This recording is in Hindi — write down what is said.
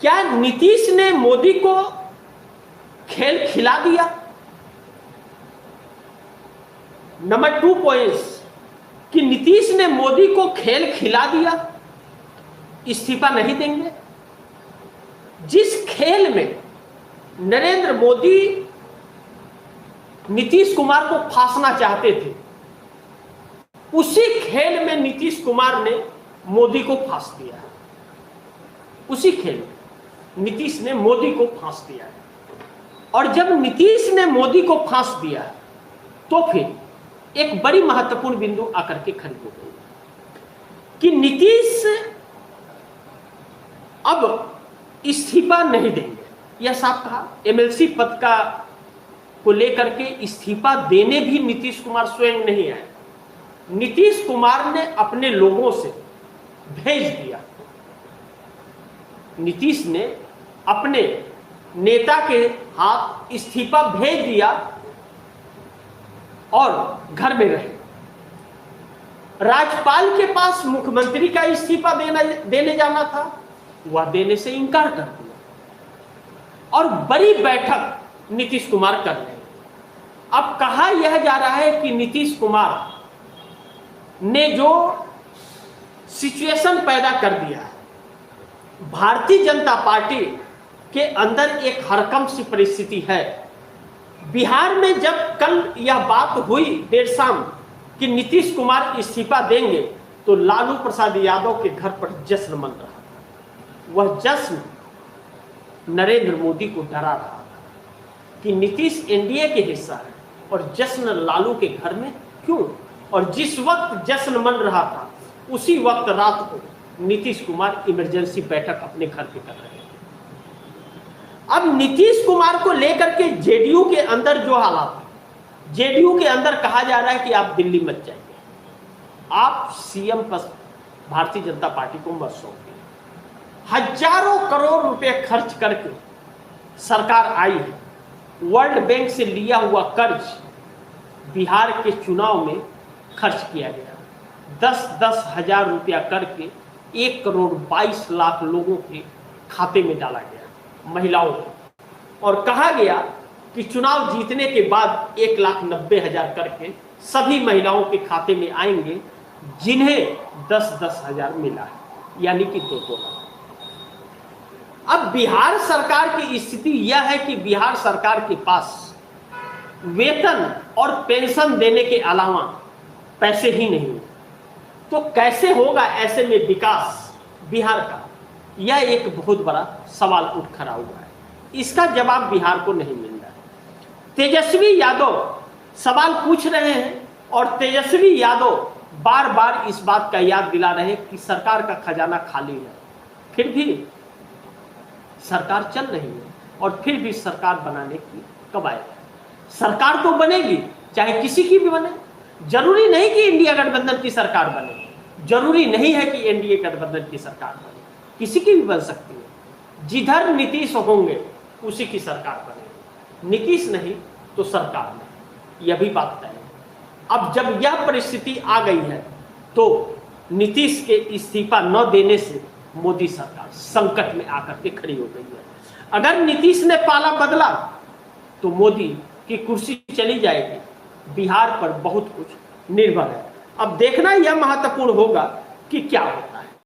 क्या नीतीश ने मोदी को खेल खिला दिया? नंबर 2 पॉइंट्स कि नीतीश ने मोदी को खेल खिला दिया, इस्तीफा नहीं देंगे। जिस खेल में नरेंद्र मोदी नीतीश कुमार को फांसना चाहते थे, उसी खेल में नीतीश कुमार ने मोदी को फांस दिया। उसी खेल में नीतीश ने मोदी को फांस दिया। और जब नीतीश ने मोदी को फांस दिया तो फिर एक बड़ी महत्वपूर्ण बिंदु आकर के खड़ी हो गई कि नीतीश अब इस्तीफा नहीं देंगे। यह साफ कहा। एमएलसी पद का को लेकर के इस्तीफा देने भी नीतीश कुमार स्वयं नहीं आए। नीतीश कुमार ने अपने लोगों से भेज दिया। नीतीश ने अपने नेता के हाथ इस्तीफा भेज दिया और घर में रहे। राज्यपाल के पास मुख्यमंत्री का इस्तीफा देने जाना था, वह देने से इनकार कर दिया और बड़ी बैठक नीतीश कुमार कर रहे हैं। अब कहा यह जा रहा है कि नीतीश कुमार ने जो सिचुएशन पैदा कर दिया है, भारतीय जनता पार्टी के अंदर एक हरकंप सी परिस्थिति है। बिहार में जब कल यह बात हुई देर शाम कि नीतीश कुमार इस्तीफा देंगे, तो लालू प्रसाद यादव के घर पर जश्न मन रहा था। वह जश्न नरेंद्र मोदी को डरा रहा था कि नीतीश एनडीए के हिस्सा है और जश्न लालू के घर में क्यों। और जिस वक्त जश्न मन रहा था, उसी वक्त रात को नीतीश कुमार इमरजेंसी बैठक अपने घर पे कर रहे थे। अब नीतीश कुमार को लेकर के जेडीयू के अंदर जो हालात है, जेडीयू के अंदर कहा जा रहा है कि आप दिल्ली मत जाइए, आप सीएम पद भारतीय जनता पार्टी को मत सौंपिए। हजारों करोड़ रुपए खर्च करके सरकार आई है। वर्ल्ड बैंक से लिया हुआ कर्ज बिहार के चुनाव में खर्च किया गया। 10-10 हजार रुपया करके 1,22,00,000 लोगों के खाते में डाला गया, महिलाओं को। और कहा गया कि चुनाव जीतने के बाद 1,90,000 करके सभी महिलाओं के खाते में आएंगे जिन्हें 10-10 हजार मिला है, यानी कि 2-2 लाख। अब बिहार सरकार की स्थिति यह है कि बिहार सरकार के पास वेतन और पेंशन देने के अलावा पैसे ही नहीं है। तो कैसे होगा ऐसे में विकास बिहार का? यह एक बहुत बड़ा सवाल उठ खड़ा हुआ है। इसका जवाब बिहार को नहीं मिल रहा है। तेजस्वी यादव सवाल पूछ रहे हैं और तेजस्वी यादव बार बार इस बात का याद दिला रहे हैं कि सरकार का खजाना खाली है। फिर भी सरकार चल रही है और फिर भी सरकार बनाने की कवायद है। सरकार तो बनेगी, चाहे किसी की भी बने। जरूरी नहीं कि इंडिया गठबंधन की सरकार बने, जरूरी नहीं है कि एनडीए गठबंधन की सरकार बने, किसी की भी बन सकती है। जिधर नीतीश होंगे उसी की सरकार बनेगी, नीतीश नहीं तो सरकार नहीं, यह भी बात तय है। अब जब यह परिस्थिति आ गई है तो नीतीश के इस्तीफा न देने से मोदी सरकार संकट में आकर के खड़ी हो गई है। अगर नीतीश ने पाला बदला तो मोदी की कुर्सी चली जाएगी। बिहार पर बहुत कुछ निर्भर है। अब देखना यह महत्वपूर्ण होगा कि क्या होगा।